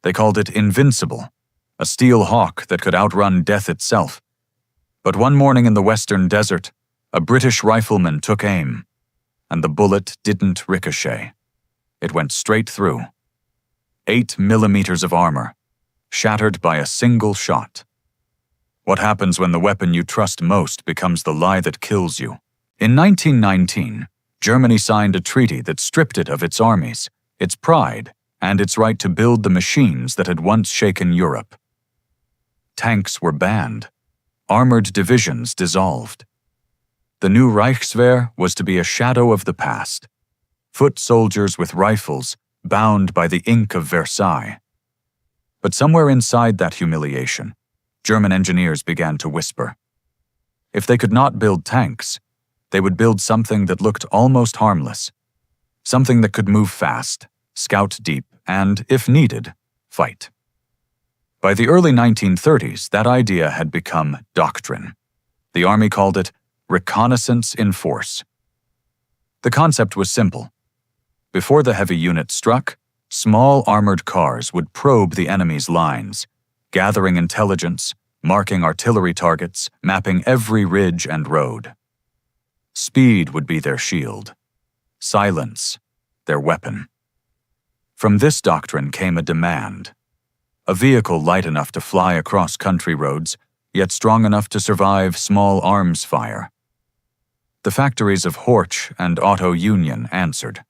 They called it Invincible, a steel hawk that could outrun death itself. But one morning in the western desert, a British rifleman took aim, and the bullet didn't ricochet. It went straight through. 8 millimeters of armor, shattered by a single shot. What happens when the weapon you trust most becomes the lie that kills you? In 1919, Germany signed a treaty that stripped it of its armies, its pride, and its right to build the machines that had once shaken Europe. Tanks were banned. Armored divisions dissolved. The new Reichswehr was to be a shadow of the past. Foot soldiers with rifles, bound by the ink of Versailles. But somewhere inside that humiliation, German engineers began to whisper. If they could not build tanks, they would build something that looked almost harmless. Something that could move fast, scout deep, and, if needed, fight. By the early 1930s, that idea had become doctrine. The Army called it reconnaissance in force. The concept was simple. Before the heavy unit struck, small armored cars would probe the enemy's lines, gathering intelligence, marking artillery targets, mapping every ridge and road. Speed would be their shield. Silence, their weapon. From this doctrine came a demand. A vehicle light enough to fly across country roads, yet strong enough to survive small arms fire. The factories of Horch and Auto Union answered.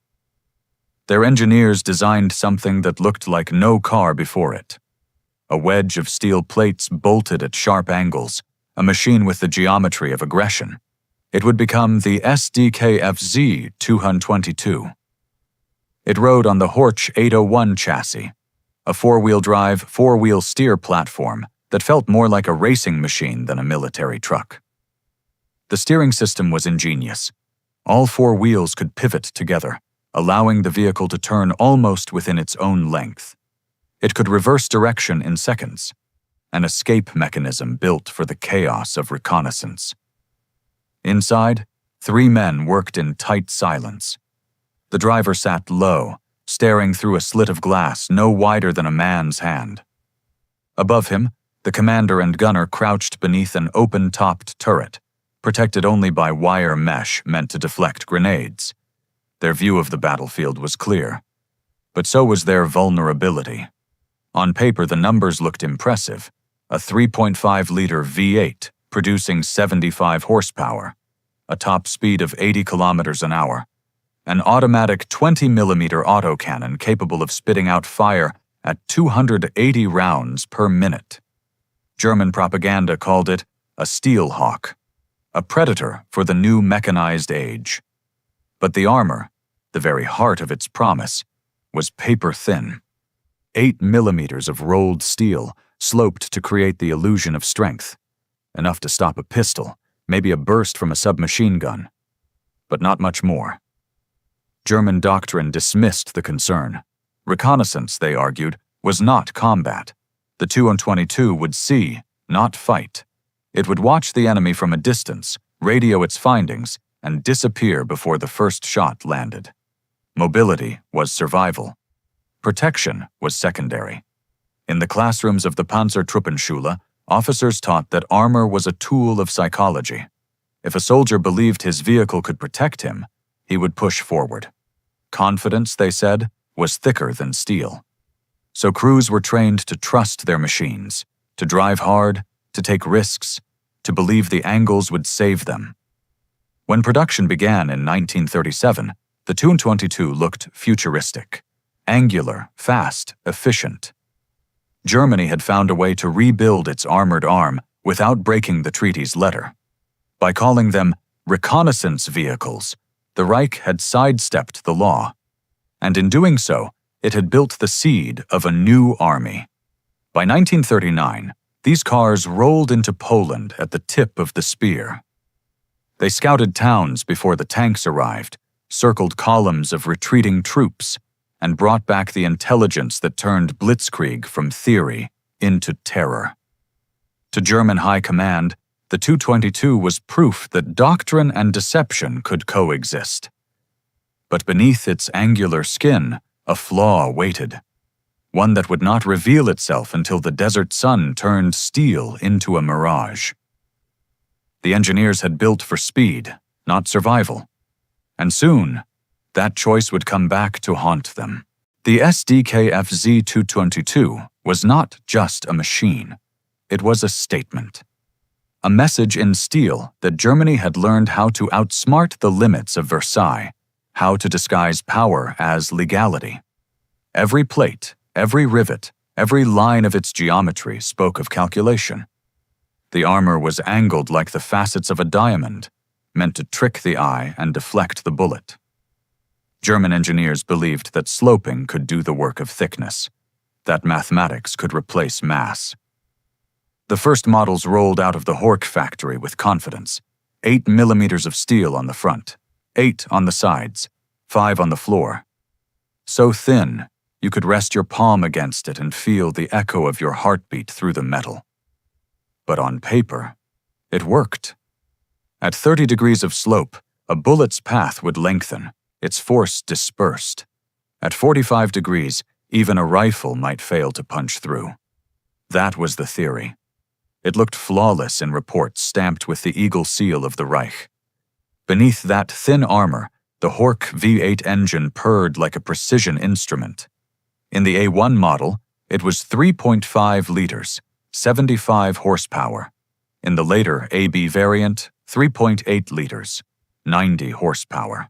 Their engineers designed something that looked like no car before it. A wedge of steel plates bolted at sharp angles, a machine with the geometry of aggression. It would become the SDKFZ 222. It rode on the Horch 801 chassis, a four-wheel drive, four-wheel steer platform that felt more like a racing machine than a military truck. The steering system was ingenious. All four wheels could pivot together, allowing the vehicle to turn almost within its own length. It could reverse direction in seconds, an escape mechanism built for the chaos of reconnaissance. Inside, 3 men worked in tight silence. The driver sat low, staring through a slit of glass no wider than a man's hand. Above him, the commander and gunner crouched beneath an open-topped turret, protected only by wire mesh meant to deflect grenades. Their view of the battlefield was clear, but so was their vulnerability. On paper, the numbers looked impressive. A 3.5-liter V8 producing 75 horsepower, a top speed of 80 kilometers an hour, an automatic 20mm autocannon capable of spitting out fire at 280 rounds per minute. German propaganda called it a steel hawk, a predator for the new mechanized age. But the armor, the very heart of its promise, was paper-thin. 8 millimeters of rolled steel, sloped to create the illusion of strength. Enough to stop a pistol, maybe a burst from a submachine gun. But not much more. German doctrine dismissed the concern. Reconnaissance, they argued, was not combat. The 222 would see, not fight. It would watch the enemy from a distance, radio its findings, and disappear before the first shot landed. Mobility was survival. Protection was secondary. In the classrooms of the Panzertruppenschule, officers taught that armor was a tool of psychology. If a soldier believed his vehicle could protect him, he would push forward. Confidence, they said, was thicker than steel. So crews were trained to trust their machines, to drive hard, to take risks, to believe the angles would save them. When production began in 1937, the 222 looked futuristic, angular, fast, efficient. Germany had found a way to rebuild its armored arm without breaking the treaty's letter. By calling them reconnaissance vehicles, the Reich had sidestepped the law, and in doing so, it had built the seed of a new army. By 1939, these cars rolled into Poland at the tip of the spear. They scouted towns before the tanks arrived, circled columns of retreating troops, and brought back the intelligence that turned blitzkrieg from theory into terror. To German high command, the 222 was proof that doctrine and deception could coexist. But beneath its angular skin, a flaw waited. one that would not reveal itself until the desert sun turned steel into a mirage. The engineers had built for speed, not survival. And soon, that choice would come back to haunt them. The SDKFZ 222 was not just a machine. It was a statement. A message in steel that Germany had learned how to outsmart the limits of Versailles, how to disguise power as legality. Every plate, every rivet, every line of its geometry spoke of calculation. The armor was angled like the facets of a diamond, meant to trick the eye and deflect the bullet. German engineers believed that sloping could do the work of thickness, that mathematics could replace mass. The first models rolled out of the Hork factory with confidence. 8 millimeters of steel on the front, 8 on the sides, 5 on the floor. So thin, you could rest your palm against it and feel the echo of your heartbeat through the metal. But on paper, it worked. At 30 degrees of slope, a bullet's path would lengthen, its force dispersed. At 45 degrees, even a rifle might fail to punch through. That was the theory. It looked flawless in reports stamped with the eagle seal of the Reich. Beneath that thin armor, the Hork V8 engine purred like a precision instrument. In the A1 model, it was 3.5 liters, 75 horsepower. In the later AB variant, 3.8 liters, 90 horsepower.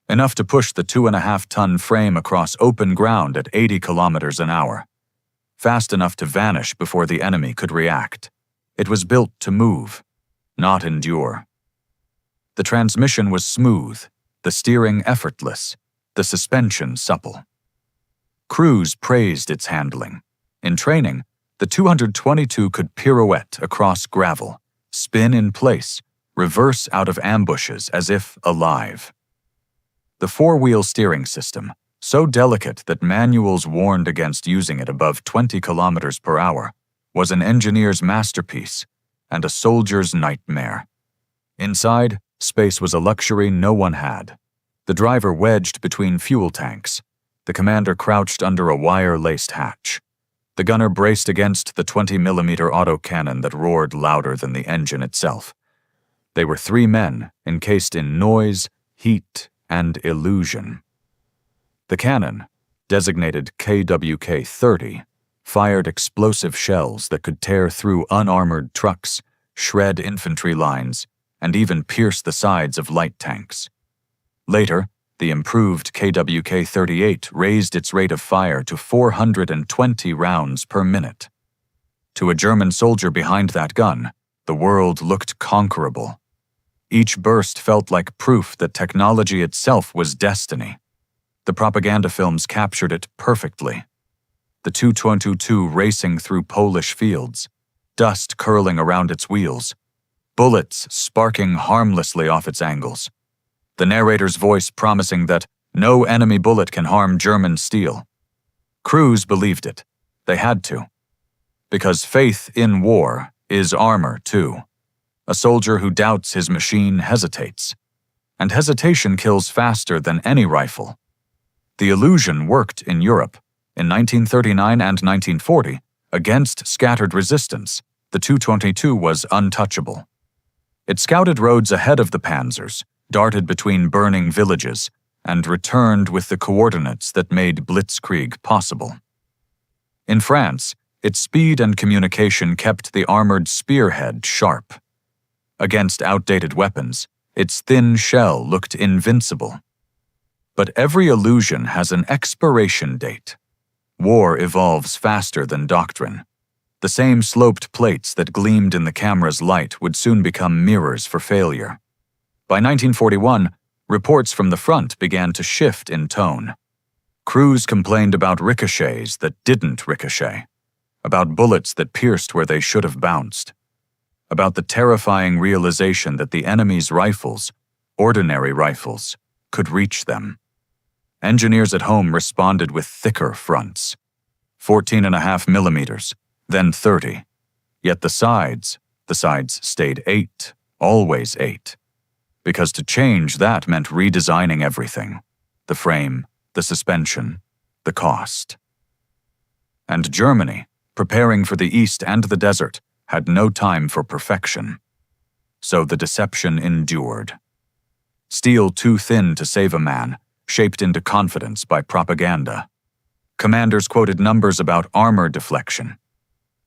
Enough to push the 2.5-ton frame across open ground at 80 kilometers an hour. Fast enough to vanish before the enemy could react. It was built to move, not endure. The transmission was smooth, the steering effortless, the suspension supple. Crews praised its handling. In training, the 222 could pirouette across gravel, spin in place, reverse out of ambushes as if alive. The four-wheel steering system, so delicate that manuals warned against using it above 20 kilometers per hour, was an engineer's masterpiece and a soldier's nightmare. Inside, space was a luxury no one had. The driver wedged between fuel tanks. The commander crouched under a wire-laced hatch. The gunner braced against the 20mm autocannon that roared louder than the engine itself. They were 3 men, encased in noise, heat, and illusion. The cannon, designated KWK-30, fired explosive shells that could tear through unarmored trucks, shred infantry lines, and even pierce the sides of light tanks. Later, the improved KWK-38 raised its rate of fire to 420 rounds per minute. To a German soldier behind that gun, the world looked conquerable. Each burst felt like proof that technology itself was destiny. The propaganda films captured it perfectly. The 222 racing through Polish fields, dust curling around its wheels, bullets sparking harmlessly off its angles. The narrator's voice promising that no enemy bullet can harm German steel. Crews believed it. They had to. Because faith in war is armor, too. A soldier who doubts his machine hesitates. And hesitation kills faster than any rifle. The illusion worked in Europe. In 1939 and 1940, against scattered resistance, the 222 was untouchable. It scouted roads ahead of the panzers, darted between burning villages, and returned with the coordinates that made blitzkrieg possible. In France, its speed and communication kept the armored spearhead sharp. Against outdated weapons, its thin shell looked invincible. But every illusion has an expiration date. War evolves faster than doctrine. The same sloped plates that gleamed in the camera's light would soon become mirrors for failure. By 1941, reports from the front began to shift in tone. Crews complained about ricochets that didn't ricochet, about bullets that pierced where they should have bounced, about the terrifying realization that the enemy's rifles, ordinary rifles, could reach them. Engineers at home responded with thicker fronts, 14.5 millimeters, then 30. Yet the sides stayed 8, always 8. Because to change that meant redesigning everything. The frame, the suspension, the cost. And Germany, preparing for the East and the desert, had no time for perfection. So the deception endured. Steel too thin to save a man, shaped into confidence by propaganda. Commanders quoted numbers about armor deflection.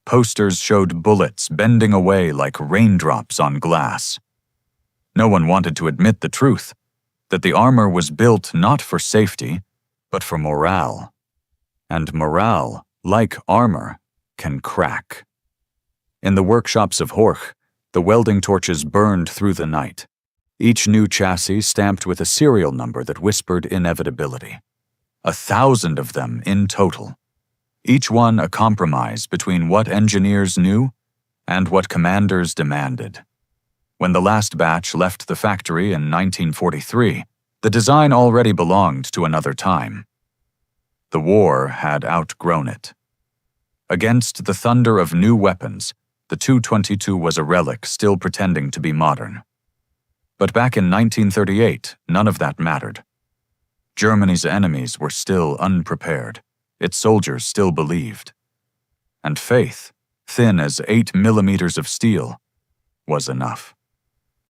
Posters showed bullets bending away like raindrops on glass. No one wanted to admit the truth, that the armor was built not for safety, but for morale. And morale, like armor, can crack. In the workshops of Horch, the welding torches burned through the night, each new chassis stamped with a serial number that whispered inevitability. 1,000 of them in total, each one a compromise between what engineers knew and what commanders demanded. When the last batch left the factory in 1943, the design already belonged to another time. The war had outgrown it. Against the thunder of new weapons, the 222 was a relic still pretending to be modern. But back in 1938, none of that mattered. Germany's enemies were still unprepared. Its soldiers still believed. And faith, thin as 8 millimeters of steel, was enough.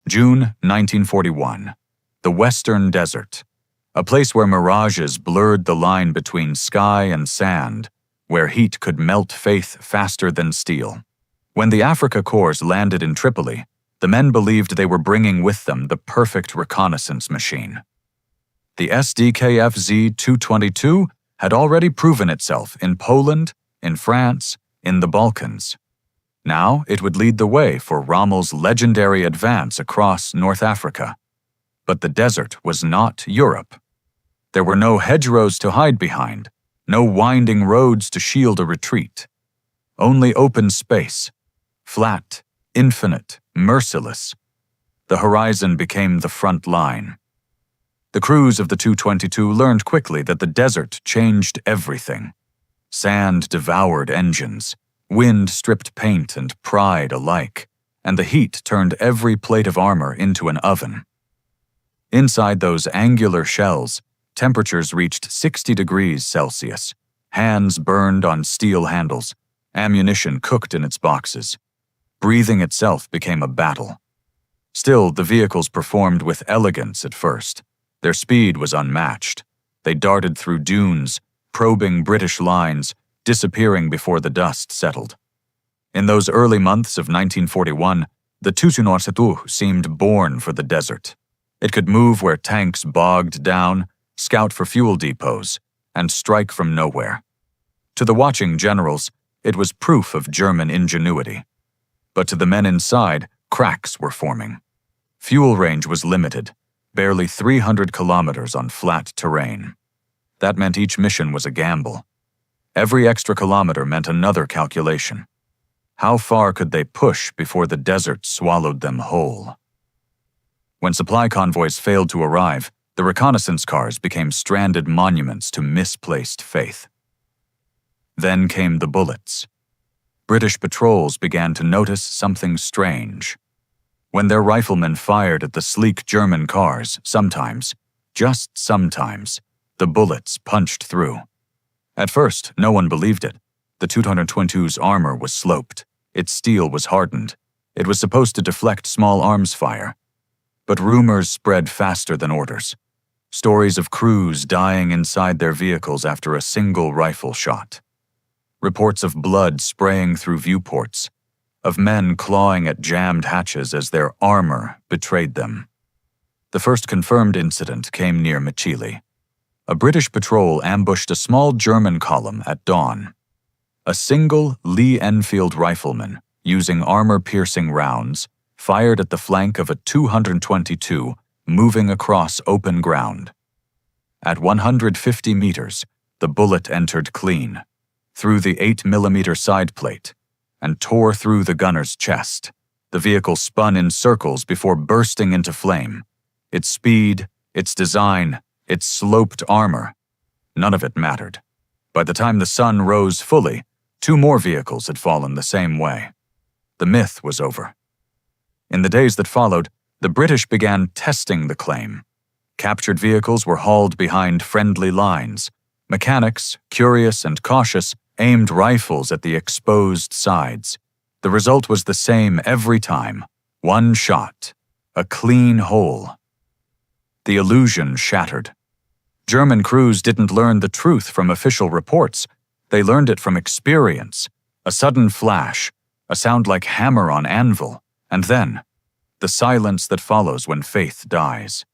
June 1941, the Western Desert, a place where mirages blurred the line between sky and sand, where heat could melt faith faster than steel. When the Africa Corps landed in Tripoli, the men believed they were bringing with them the perfect reconnaissance machine. The SDKFZ 222 had already proven itself in Poland, in France, in the Balkans. Now it would lead the way for Rommel's legendary advance across North Africa. But the desert was not Europe. There were no hedgerows to hide behind, no winding roads to shield a retreat. Only open space, flat, infinite, merciless. The horizon became the front line. The crews of the 222 learned quickly that the desert changed everything. Sand devoured engines, wind stripped paint and pride alike, and the heat turned every plate of armor into an oven. Inside those angular shells, temperatures reached 60 degrees Celsius, hands burned on steel handles, ammunition cooked in its boxes. Breathing itself became a battle. Still, the vehicles performed with elegance at first. Their speed was unmatched. They darted through dunes, probing British lines, disappearing before the dust settled. In those early months of 1941, the 222 seemed born for the desert. It could move where tanks bogged down, scout for fuel depots, and strike from nowhere. To the watching generals, it was proof of German ingenuity. But to the men inside, cracks were forming. Fuel range was limited, barely 300 kilometers on flat terrain. That meant each mission was a gamble. Every extra kilometer meant another calculation. How far could they push before the desert swallowed them whole? When supply convoys failed to arrive, the reconnaissance cars became stranded monuments to misplaced faith. Then came the bullets. British patrols began to notice something strange. When their riflemen fired at the sleek German cars, sometimes, just sometimes, the bullets punched through. At first, no one believed it. The 222's armor was sloped. Its steel was hardened. It was supposed to deflect small arms fire. But rumors spread faster than orders. Stories of crews dying inside their vehicles after a single rifle shot. Reports of blood spraying through viewports, of men clawing at jammed hatches as their armor betrayed them. The first confirmed incident came near Machili. A British patrol ambushed a small German column at dawn. A single Lee Enfield rifleman, using armor-piercing rounds, fired at the flank of a 222 moving across open ground. At 150 meters, the bullet entered clean, through the 8mm side plate, and tore through the gunner's chest. The vehicle spun in circles before bursting into flame. Its speed, its design, its sloped armor, none of it mattered. By the time the sun rose fully, 2 more vehicles had fallen the same way. The myth was over. In the days that followed, the British began testing the claim. Captured vehicles were hauled behind friendly lines. Mechanics, curious and cautious, aimed rifles at the exposed sides. The result was the same every time. One shot. A clean hole. The illusion shattered. German crews didn't learn the truth from official reports. They learned it from experience. A sudden flash, a sound like hammer on anvil, and then the silence that follows when faith dies.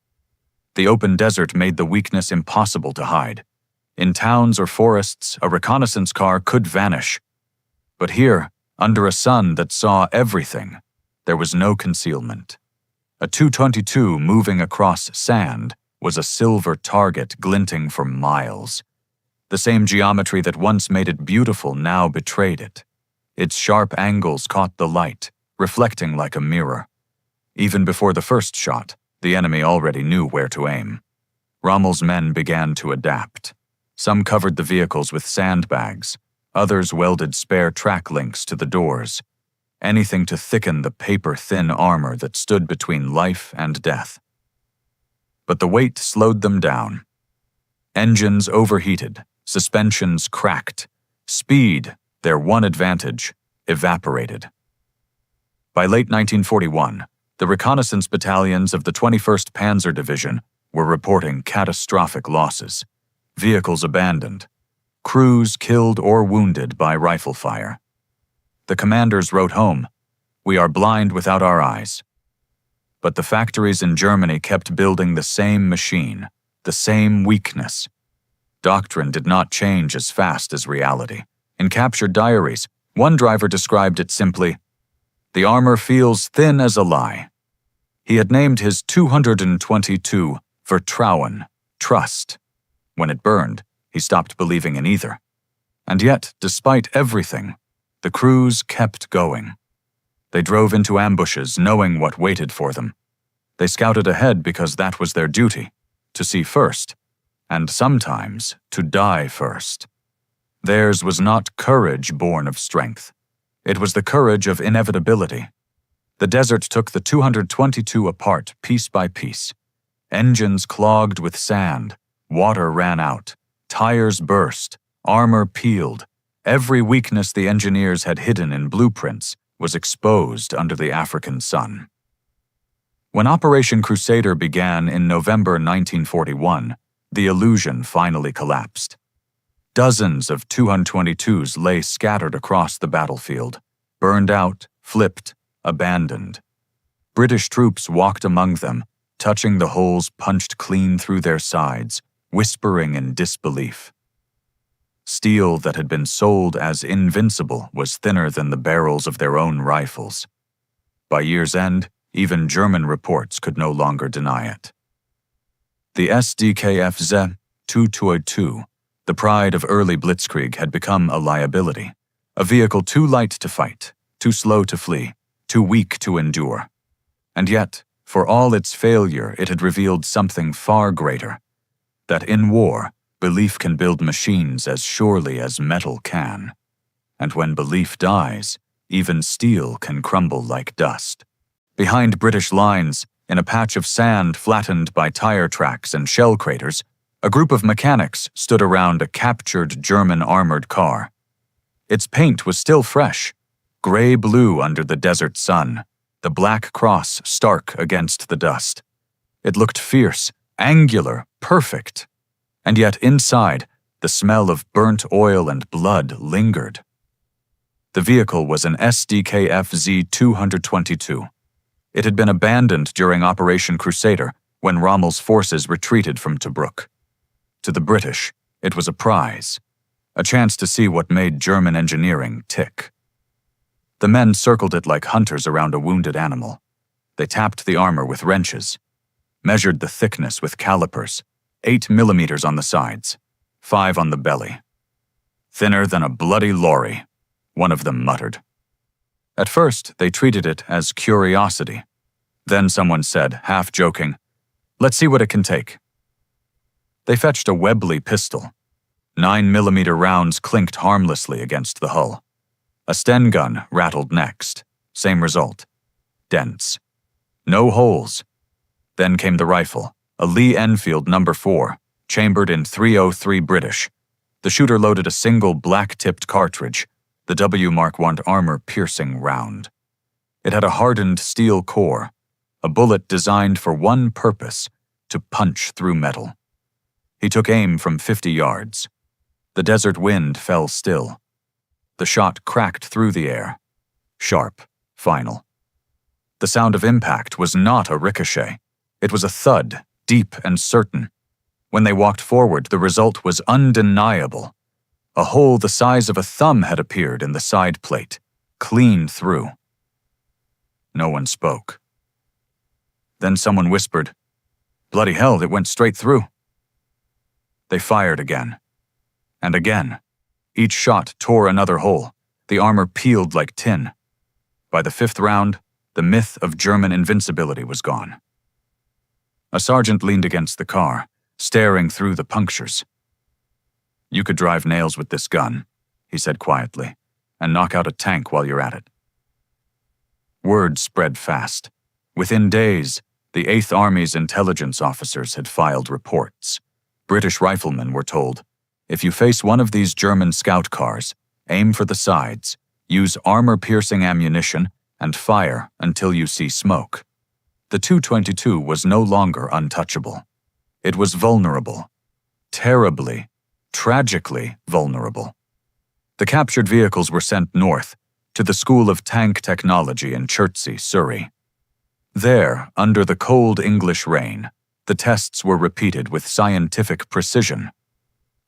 The open desert made the weakness impossible to hide. In towns or forests, a reconnaissance car could vanish. But here, under a sun that saw everything, there was no concealment. A 222 moving across sand was a silver target glinting for miles. The same geometry that once made it beautiful now betrayed it. Its sharp angles caught the light, reflecting like a mirror. Even before the first shot, the enemy already knew where to aim. Rommel's men began to adapt. Some covered the vehicles with sandbags. Others welded spare track links to the doors. Anything to thicken the paper-thin armor that stood between life and death. But the weight slowed them down. Engines overheated, suspensions cracked. Speed, their one advantage, evaporated. By late 1941, the reconnaissance battalions of the 21st Panzer Division were reporting catastrophic losses. Vehicles abandoned. Crews killed or wounded by rifle fire. The commanders wrote home, "We are blind without our eyes." But the factories in Germany kept building the same machine, the same weakness. Doctrine did not change as fast as reality. In captured diaries, one driver described it simply, "The armor feels thin as a lie." He had named his 222 Vertrauen, trust. When it burned, he stopped believing in either. And yet, despite everything, the crews kept going. They drove into ambushes knowing what waited for them. They scouted ahead because that was their duty, to see first, and sometimes to die first. Theirs was not courage born of strength. It was the courage of inevitability. The desert took the 222 apart piece by piece. Engines clogged with sand, water ran out, tires burst, armor peeled. Every weakness the engineers had hidden in blueprints was exposed under the African sun. When Operation Crusader began in November 1941, the illusion finally collapsed. Dozens of 222s lay scattered across the battlefield, burned out, flipped, abandoned. British troops walked among them, touching the holes punched clean through their sides, whispering in disbelief. Steel that had been sold as invincible was thinner than the barrels of their own rifles. By year's end, even German reports could no longer deny it. The SDKFZ 222, the pride of early blitzkrieg, had become a liability, a vehicle too light to fight, too slow to flee, too weak to endure. And yet, for all its failure, it had revealed something far greater, that in war, belief can build machines as surely as metal can. And when belief dies, even steel can crumble like dust. Behind British lines, in a patch of sand flattened by tire tracks and shell craters, a group of mechanics stood around a captured German armored car. Its paint was still fresh, gray-blue under the desert sun, the black cross stark against the dust. It looked fierce, angular, perfect. And yet inside, the smell of burnt oil and blood lingered. The vehicle was an SDKFZ 222. It had been abandoned during Operation Crusader when Rommel's forces retreated from Tobruk. To the British, it was a prize, a chance to see what made German engineering tick. The men circled it like hunters around a wounded animal. They tapped the armor with wrenches, measured the thickness with calipers, 8 millimeters on the sides, 5 on the belly. "Thinner than a bloody lorry," one of them muttered. At first, they treated it as curiosity. Then someone said, half joking, "Let's see what it can take." They fetched a Webley pistol. 9mm rounds clinked harmlessly against the hull. A Sten gun rattled next. Same result. Dents. No holes. Then came the rifle, a Lee Enfield No. 4, chambered in .303 British. The shooter loaded a single black-tipped cartridge, the W Mark I armor-piercing round. It had a hardened steel core, a bullet designed for one purpose, to punch through metal. He took aim from 50 yards. The desert wind fell still. The shot cracked through the air. Sharp, final. The sound of impact was not a ricochet. It was a thud, deep and certain. When they walked forward, the result was undeniable. A hole the size of a thumb had appeared in the side plate, clean through. No one spoke. Then someone whispered, "Bloody hell, it went straight through." They fired again. And again. Each shot tore another hole. The armor peeled like tin. By the 5th round, the myth of German invincibility was gone. A sergeant leaned against the car, staring through the punctures. "You could drive nails with this gun," he said quietly, "and knock out a tank while you're at it." Word spread fast. Within days, the 8th Army's intelligence officers had filed reports. British riflemen were told, "If you face one of these German scout cars, aim for the sides, use armor-piercing ammunition, and fire until you see smoke." The 222 was no longer untouchable. It was vulnerable. Terribly, tragically vulnerable. The captured vehicles were sent north, to the School of Tank Technology in Chertsey, Surrey. There, under the cold English rain, the tests were repeated with scientific precision.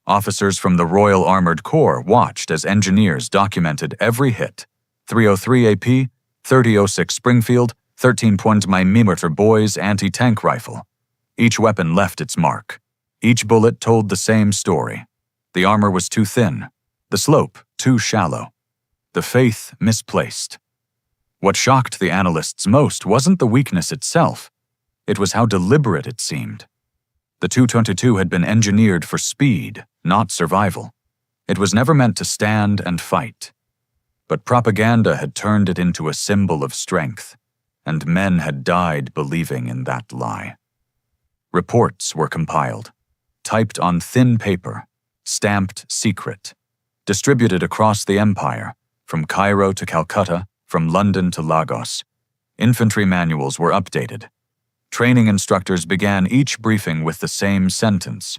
Officers from the Royal Armoured Corps watched as engineers documented every hit: 303 AP, 3006 Springfield, 13.mm Boys anti-tank rifle. Each weapon left its mark. Each bullet told the same story. The armor was too thin, the slope too shallow, the faith misplaced. What shocked the analysts most wasn't the weakness itself. It was how deliberate it seemed. The 222 had been engineered for speed, not survival. It was never meant to stand and fight. But propaganda had turned it into a symbol of strength, and men had died believing in that lie. Reports were compiled, typed on thin paper, stamped secret, distributed across the empire, from Cairo to Calcutta, from London to Lagos. Infantry manuals were updated. Training instructors began each briefing with the same sentence: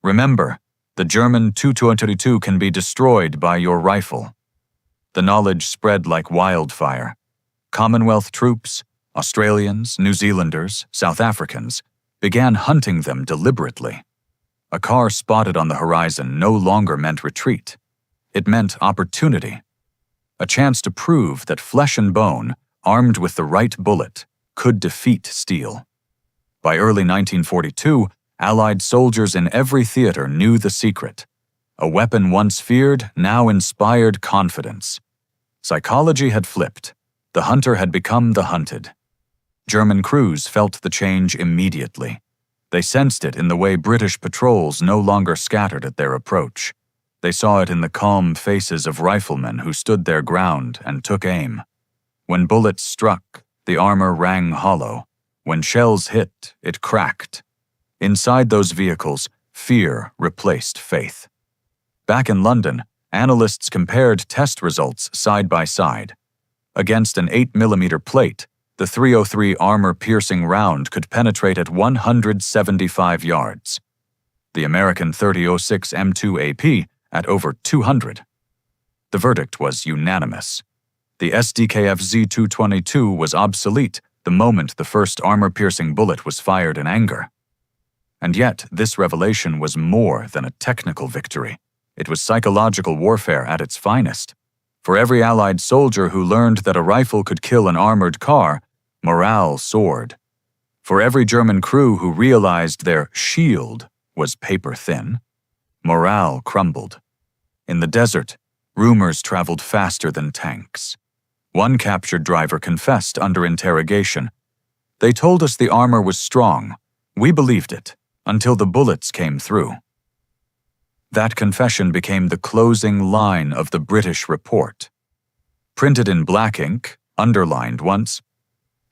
"Remember, the German 222 can be destroyed by your rifle." The knowledge spread like wildfire. Commonwealth troops, Australians, New Zealanders, South Africans, began hunting them deliberately. A car spotted on the horizon no longer meant retreat. It meant opportunity. A chance to prove that flesh and bone, armed with the right bullet, could defeat steel. By early 1942, Allied soldiers in every theater knew the secret. A weapon once feared now inspired confidence. Psychology had flipped. The hunter had become the hunted. German crews felt the change immediately. They sensed it in the way British patrols no longer scattered at their approach. They saw it in the calm faces of riflemen who stood their ground and took aim. When bullets struck, the armor rang hollow. When shells hit, it cracked. Inside those vehicles, fear replaced faith. Back in London, analysts compared test results side by side. Against an 8mm plate, the 303 armor-piercing round could penetrate at 175 yards. The American 3006 M2 AP at over 200. The verdict was unanimous. The SDKFZ 222 was obsolete the moment the first armor-piercing bullet was fired in anger. And yet, this revelation was more than a technical victory. It was psychological warfare at its finest. For every Allied soldier who learned that a rifle could kill an armored car, morale soared. For every German crew who realized their shield was paper-thin, morale crumbled. In the desert, rumors traveled faster than tanks. One captured driver confessed under interrogation. "They told us the armor was strong. We believed it, until the bullets came through." That confession became the closing line of the British report. Printed in black ink, underlined once,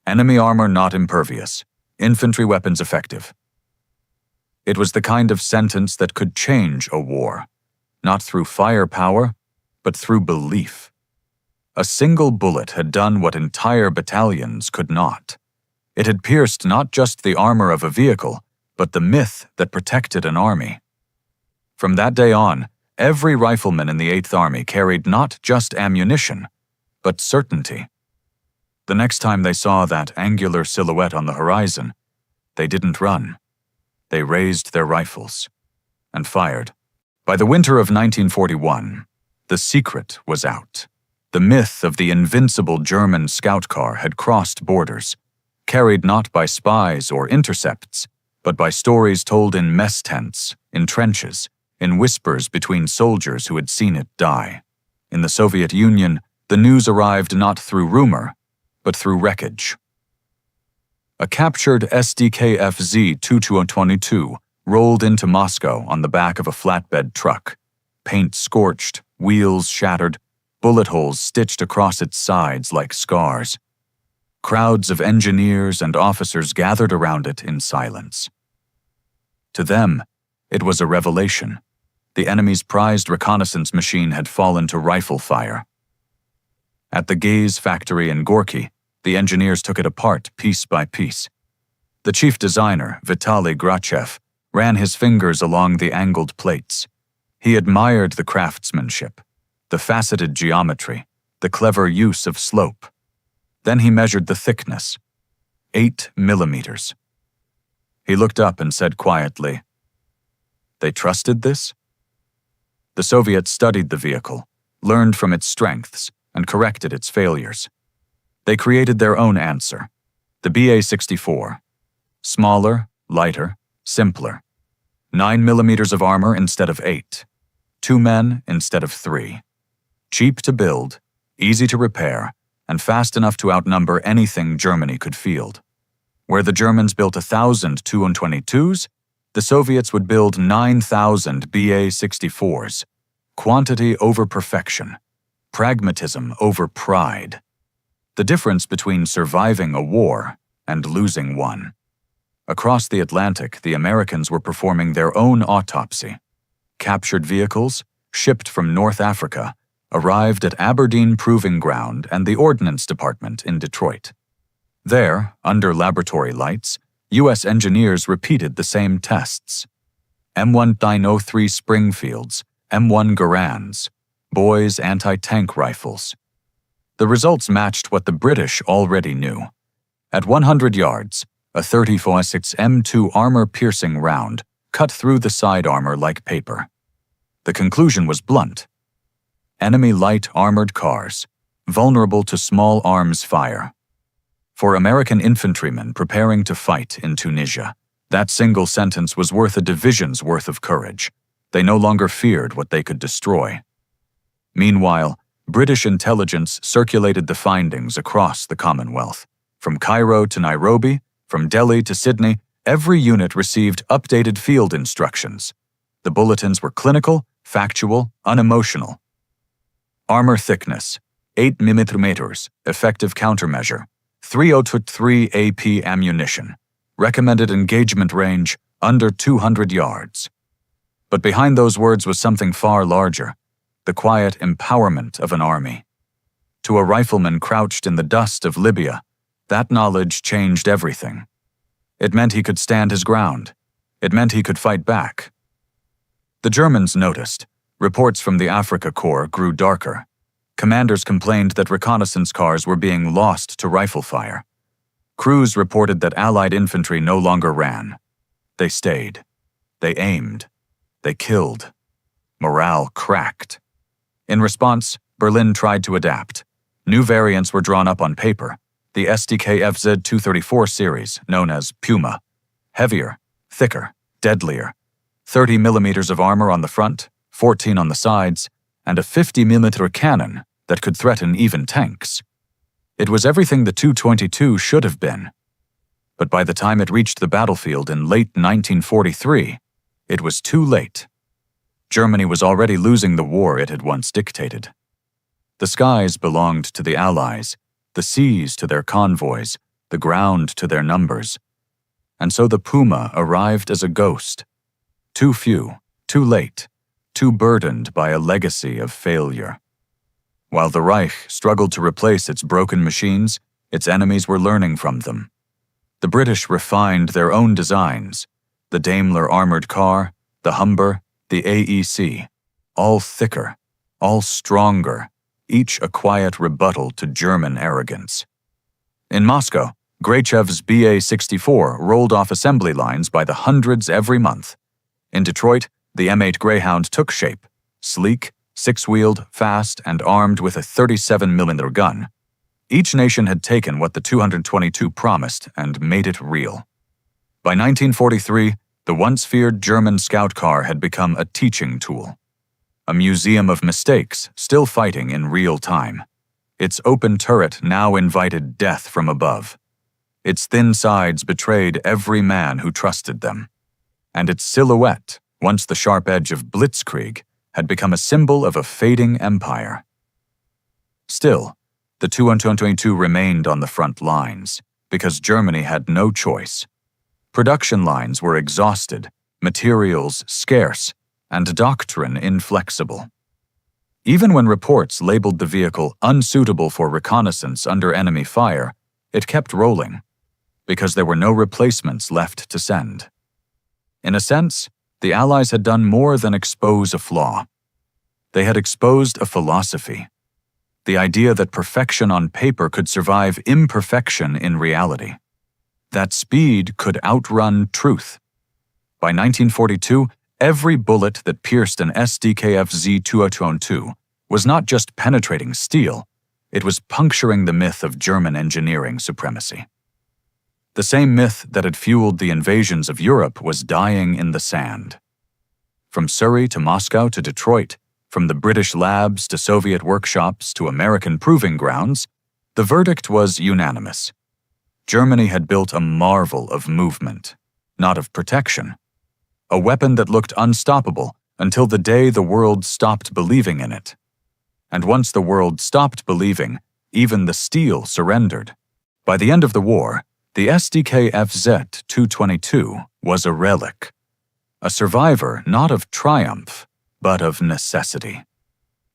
"Enemy armor not impervious. Infantry weapons effective." It was the kind of sentence that could change a war. not through firepower, but through belief. A single bullet had done what entire battalions could not. It had pierced not just the armor of a vehicle, but the myth that protected an army. From that day on, every rifleman in the 8th Army carried not just ammunition, but certainty. The next time they saw that angular silhouette on the horizon, they didn't run. They raised their rifles and fired. By the winter of 1941, the secret was out. The myth of the invincible German scout car had crossed borders, carried not by spies or intercepts, but by stories told in mess tents, in trenches, in whispers between soldiers who had seen it die. In the Soviet Union, the news arrived not through rumor, but through wreckage. A captured SDKFZ 2222 rolled into Moscow on the back of a flatbed truck, paint scorched, wheels shattered, bullet holes stitched across its sides like scars. Crowds of engineers and officers gathered around it in silence. To them, it was a revelation. The enemy's prized reconnaissance machine had fallen to rifle fire. At the Gaze factory in Gorky, the engineers took it apart piece by piece. The chief designer, Vitaly Grachev, ran his fingers along the angled plates. He admired the craftsmanship, the faceted geometry, the clever use of slope. Then he measured the thickness, 8 millimeters. He looked up and said quietly, "They trusted this?" The Soviets studied the vehicle, learned from its strengths, and corrected its failures. They created their own answer, the BA-64. Smaller, lighter, simpler. 9 millimeters of armor instead of 8. 2 men instead of 3. Cheap to build, easy to repair, and fast enough to outnumber anything Germany could field. Where the Germans built 1,000 Tu-22s, the Soviets would build 9,000 BA-64s. Quantity over perfection. Pragmatism over pride. The difference between surviving a war and losing one. Across the Atlantic, the Americans were performing their own autopsy. Captured vehicles, shipped from North Africa, arrived at Aberdeen Proving Ground and the Ordnance Department in Detroit. There, under laboratory lights, U.S. engineers repeated the same tests. M1 903 Springfields, M1 Garands, Boys anti-tank rifles. The results matched what the British already knew. At 100 yards, a 30.46 M2 armor-piercing round cut through the side armor like paper. The conclusion was blunt. Enemy light armored cars, vulnerable to small arms fire. For American infantrymen preparing to fight in Tunisia, that single sentence was worth a division's worth of courage. They no longer feared what they could destroy. Meanwhile, British intelligence circulated the findings across the Commonwealth. From Cairo to Nairobi, from Delhi to Sydney, every unit received updated field instructions. The bulletins were clinical, factual, unemotional. Armor thickness, 8 millimeters, effective countermeasure, 303 AP ammunition, recommended engagement range under 200 yards. But behind those words was something far larger, the quiet empowerment of an army. To a rifleman crouched in the dust of Libya, that knowledge changed everything. It meant he could stand his ground. It meant he could fight back. The Germans noticed. Reports from the Africa Corps grew darker. Commanders complained that reconnaissance cars were being lost to rifle fire. Crews reported that Allied infantry no longer ran. They stayed. They aimed. They killed. Morale cracked. In response, Berlin tried to adapt. New variants were drawn up on paper. The SDKFZ 234 series, known as Puma. Heavier, thicker, deadlier. 30 millimeters of armor on the front, 14 on the sides, and a 50-millimeter cannon that could threaten even tanks. It was everything the Tu-22 should have been. But by the time it reached the battlefield in late 1943, it was too late. Germany was already losing the war it had once dictated. The skies belonged to the Allies, the seas to their convoys, the ground to their numbers. And so the Puma arrived as a ghost. Too few, too late, too burdened by a legacy of failure. While the Reich struggled to replace its broken machines, its enemies were learning from them. The British refined their own designs, the Daimler armored car, the Humber, the AEC, all thicker, all stronger, each a quiet rebuttal to German arrogance. In Moscow, Grachev's BA-64 rolled off assembly lines by the hundreds every month. In Detroit, the M8 Greyhound took shape, sleek, six-wheeled, fast, and armed with a 37mm gun. Each nation had taken what the 222 promised and made it real. By 1943, the once feared German scout car had become a teaching tool, a museum of mistakes still fighting in real time. Its open turret now invited death from above. Its thin sides betrayed every man who trusted them. And its silhouette, once the sharp edge of blitzkrieg, had become a symbol of a fading empire. Still, the 222 remained on the front lines, because Germany had no choice. Production lines were exhausted, materials scarce, and doctrine inflexible. Even when reports labeled the vehicle unsuitable for reconnaissance under enemy fire, it kept rolling, because there were no replacements left to send. In a sense, the Allies had done more than expose a flaw. They had exposed a philosophy, the idea that perfection on paper could survive imperfection in reality, that speed could outrun truth. By 1942, every bullet that pierced an SDKFZ 202 was not just penetrating steel, it was puncturing the myth of German engineering supremacy. The same myth that had fueled the invasions of Europe was dying in the sand. From Surrey to Moscow to Detroit, from the British labs to Soviet workshops to American proving grounds, the verdict was unanimous. Germany had built a marvel of movement, not of protection. A weapon that looked unstoppable until the day the world stopped believing in it. And once the world stopped believing, even the steel surrendered. By the end of the war, the SDKFZ 222 was a relic, a survivor not of triumph, but of necessity.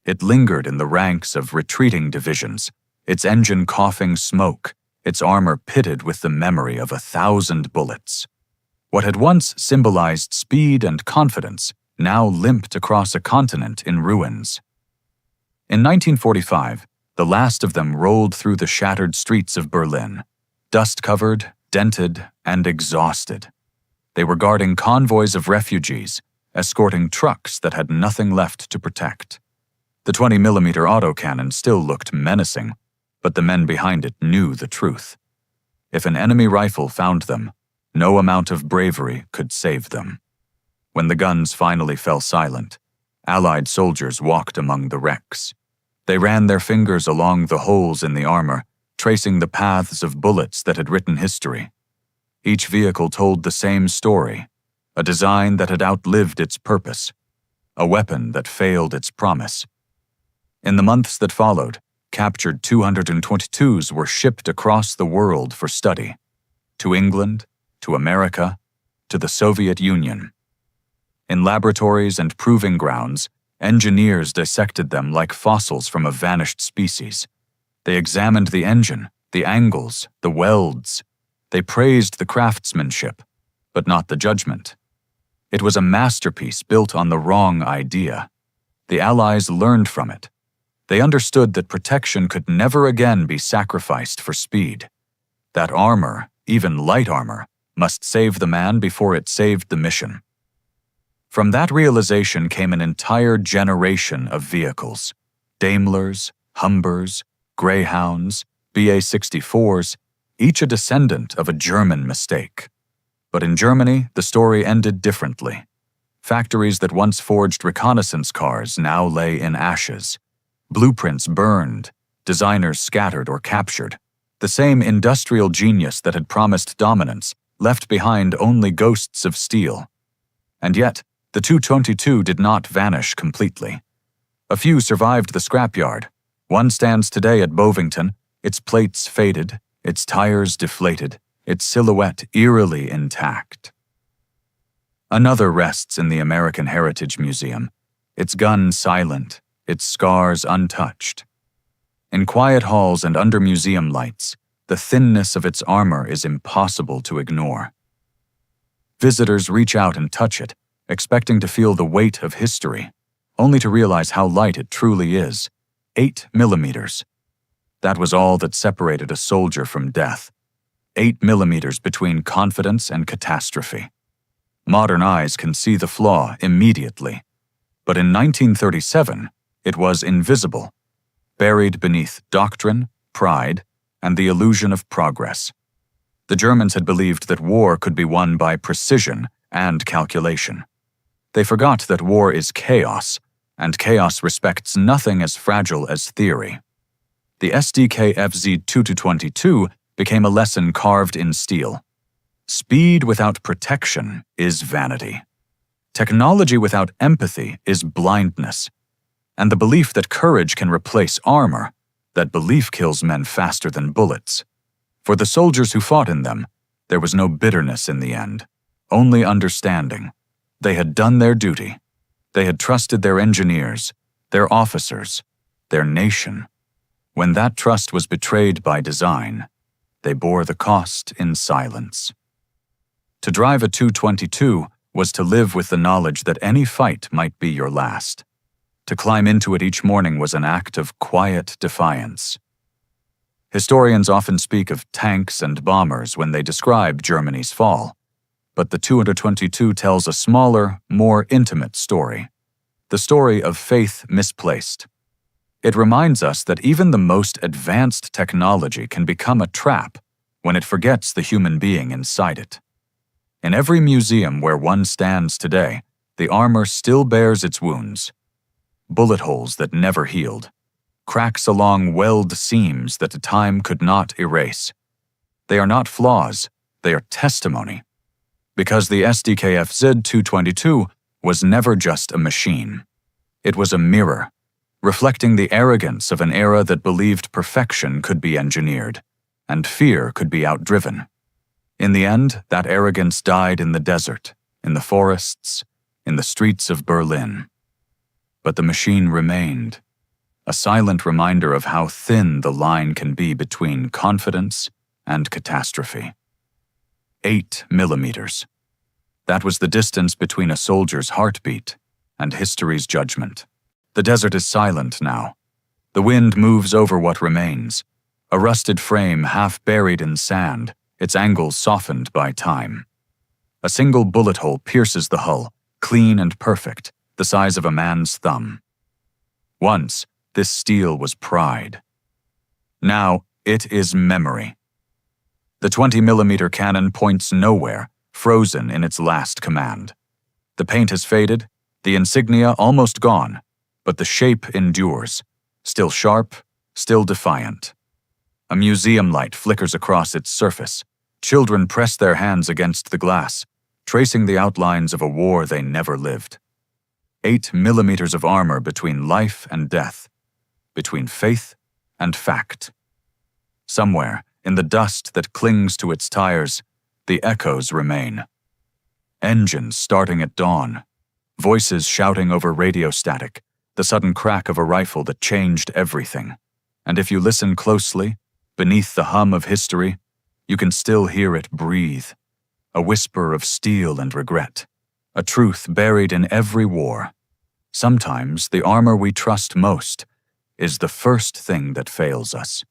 It lingered in the ranks of retreating divisions, its engine coughing smoke, its armor pitted with the memory of 1,000 bullets. What had once symbolized speed and confidence now limped across a continent in ruins. In 1945, the last of them rolled through the shattered streets of Berlin, dust-covered, dented, and exhausted. They were guarding convoys of refugees, escorting trucks that had nothing left to protect. The 20mm autocannon still looked menacing, but the men behind it knew the truth. If an enemy rifle found them, no amount of bravery could save them. When the guns finally fell silent, Allied soldiers walked among the wrecks. They ran their fingers along the holes in the armor, tracing the paths of bullets that had written history. Each vehicle told the same story, a design that had outlived its purpose, a weapon that failed its promise. In the months that followed, captured 222s were shipped across the world for study, to England, to America, to the Soviet Union. In laboratories and proving grounds, engineers dissected them like fossils from a vanished species. They examined the engine, the angles, the welds. They praised the craftsmanship, but not the judgment. It was a masterpiece built on the wrong idea. The Allies learned from it. They understood that protection could never again be sacrificed for speed. That armor, even light armor, must save the man before it saved the mission. From that realization came an entire generation of vehicles: Daimlers, Humbers, Greyhounds, BA-64s, each a descendant of a German mistake. But in Germany, the story ended differently. Factories that once forged reconnaissance cars now lay in ashes. Blueprints burned, designers scattered or captured. The same industrial genius that had promised dominance left behind only ghosts of steel. And yet, the 222 did not vanish completely. A few survived the scrapyard. One stands today at Bovington, its plates faded, its tires deflated, its silhouette eerily intact. Another rests in the American Heritage Museum, its gun silent, its scars untouched. In quiet halls and under museum lights, the thinness of its armor is impossible to ignore. Visitors reach out and touch it, expecting to feel the weight of history, only to realize how light it truly is. 8 millimeters. That was all that separated a soldier from death. 8 millimeters between confidence and catastrophe. Modern eyes can see the flaw immediately. But in 1937, it was invisible, buried beneath doctrine, pride, and the illusion of progress. The Germans had believed that war could be won by precision and calculation. They forgot that war is chaos, and chaos respects nothing as fragile as theory. The SDKFZ 2-22 became a lesson carved in steel. Speed without protection is vanity. Technology without empathy is blindness. And the belief that courage can replace armor, that belief kills men faster than bullets. For the soldiers who fought in them, there was no bitterness in the end, only understanding. They had done their duty. They had trusted their engineers, their officers, their nation. When that trust was betrayed by design, they bore the cost in silence. To drive a 222 was to live with the knowledge that any fight might be your last. To climb into it each morning was an act of quiet defiance. Historians often speak of tanks and bombers when they describe Germany's fall, but the 222 tells a smaller, more intimate story. The story of faith misplaced. It reminds us that even the most advanced technology can become a trap when it forgets the human being inside it. In every museum where one stands today, the armor still bears its wounds. Bullet holes that never healed. Cracks along weld seams that time could not erase. They are not flaws, they are testimony. Because the SDKFZ 222 was never just a machine. It was a mirror, reflecting the arrogance of an era that believed perfection could be engineered, and fear could be outdriven. In the end, that arrogance died in the desert, in the forests, in the streets of Berlin. But the machine remained, a silent reminder of how thin the line can be between confidence and catastrophe. 8 millimeters. That was the distance between a soldier's heartbeat and history's judgment. The desert is silent now. The wind moves over what remains, a rusted frame half buried in sand, its angles softened by time. A single bullet hole pierces the hull, clean and perfect, the size of a man's thumb. Once, this steel was pride. Now, it is memory. The 20-millimeter cannon points nowhere, frozen in its last command. The paint has faded, the insignia almost gone, but the shape endures, still sharp, still defiant. A museum light flickers across its surface. Children press their hands against the glass, tracing the outlines of a war they never lived. 8 millimeters of armor between life and death, between faith and fact. Somewhere, in the dust that clings to its tires, the echoes remain. Engines starting at dawn, voices shouting over radio static, the sudden crack of a rifle that changed everything. And if you listen closely, beneath the hum of history, you can still hear it breathe, a whisper of steel and regret, a truth buried in every war. Sometimes the armor we trust most is the first thing that fails us.